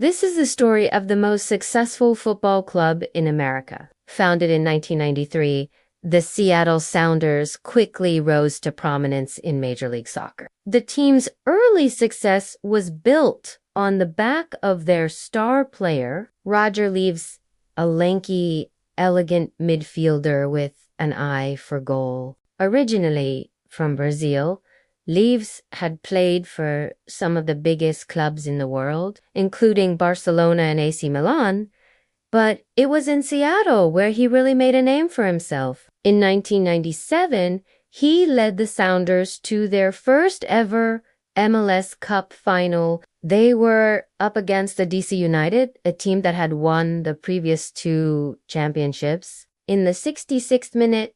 This is the story of the most successful football club in America. Founded in 1993, the Seattle Sounders quickly rose to prominence in Major League Soccer. The team's early success was built on the back of their star player, Roger Leaves, a lanky, elegant midfielder with an eye for goal. Originally from Brazil, Leaves had played for some of the biggest clubs in the world, including Barcelona and AC Milan, but it was in Seattle where he really made a name for himself. In 1997, he led the Sounders to their first ever MLS Cup final. They were up against the DC United, a team that had won the previous two championships. In the 66th minute,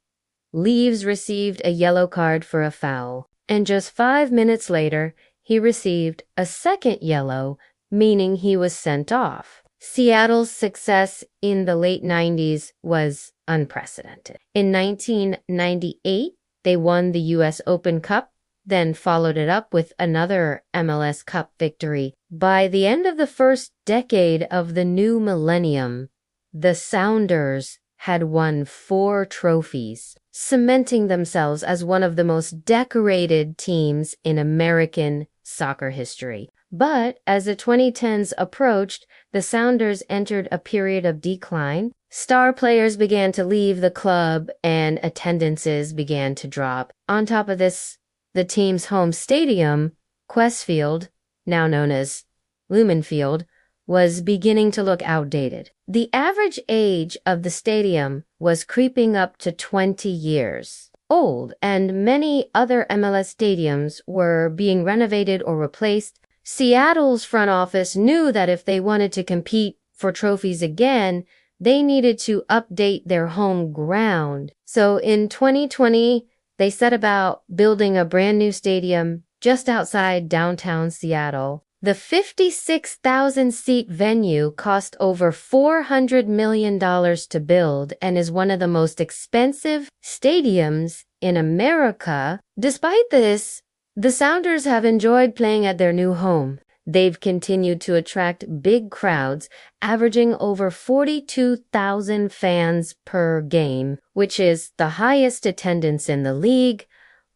Leaves received a yellow card for a foul. And just 5 minutes later, he received a second yellow, meaning he was sent off. Seattle's success in the late 90s was unprecedented. In 1998, they won the US Open Cup, then followed it up with another MLS Cup victory. By the end of the first decade of the new millennium, the Sounders had won 4 trophies, cementing themselves as one of the most decorated teams in American soccer history. But as the 2010s approached, the Sounders entered a period of decline. Star players began to leave the club and attendances began to drop. On top of this, the team's home stadium, Qwest Field, now known as Lumen Field, was beginning to look outdated. The average age of the stadium was creeping up to 20 years old, and many other MLS stadiums were being renovated or replaced. Seattle's front office knew that if they wanted to compete for trophies again, they needed to update their home ground. So in 2020, they set about building a brand new stadium just outside downtown Seattle. The 56,000-seat venue cost over $400 million to build and is one of the most expensive stadiums in America. Despite this, the Sounders have enjoyed playing at their new home. They've continued to attract big crowds, averaging over 42,000 fans per game, which is the highest attendance in the league.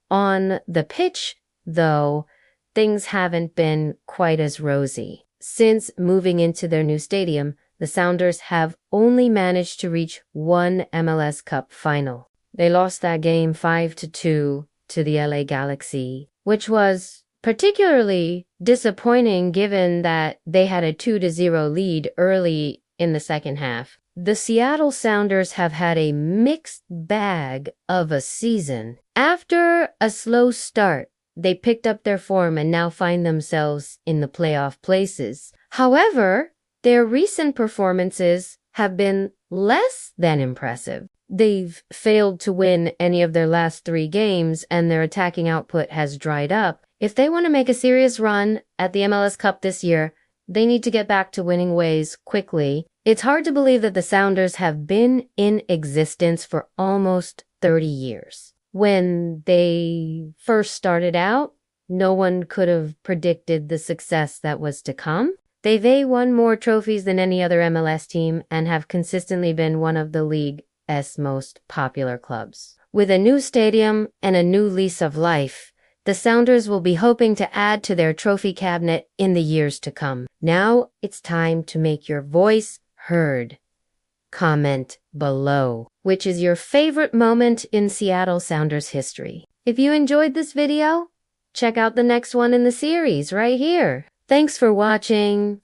On the pitch, though, things haven't been quite as rosy. Since moving into their new stadium, the Sounders have only managed to reach one MLS Cup final. They lost that game 5-2 to the LA Galaxy, which was particularly disappointing given that they had a 2-0 lead early in the second half. The Seattle Sounders have had a mixed bag of a season. After a slow start, they picked up their form and now find themselves in the playoff places. However, their recent performances have been less than impressive. They've failed to win any of their last 3 games, and their attacking output has dried up. If they want to make a serious run at the MLS Cup this year, they need to get back to winning ways quickly. It's hard to believe that the Sounders have been in existence for almost 30 years. When they first started out, no one could have predicted the success that was to come. They've won more trophies than any other MLS team and have consistently been one of the league's most popular clubs. With a new stadium and a new lease of life, the Sounders will be hoping to add to their trophy cabinet in the years to come. Now it's time to make your voice heard. Comment below, which is your favorite moment in Seattle Sounders history. If you enjoyed this video, check out the next one in the series right here. Thanks for watching.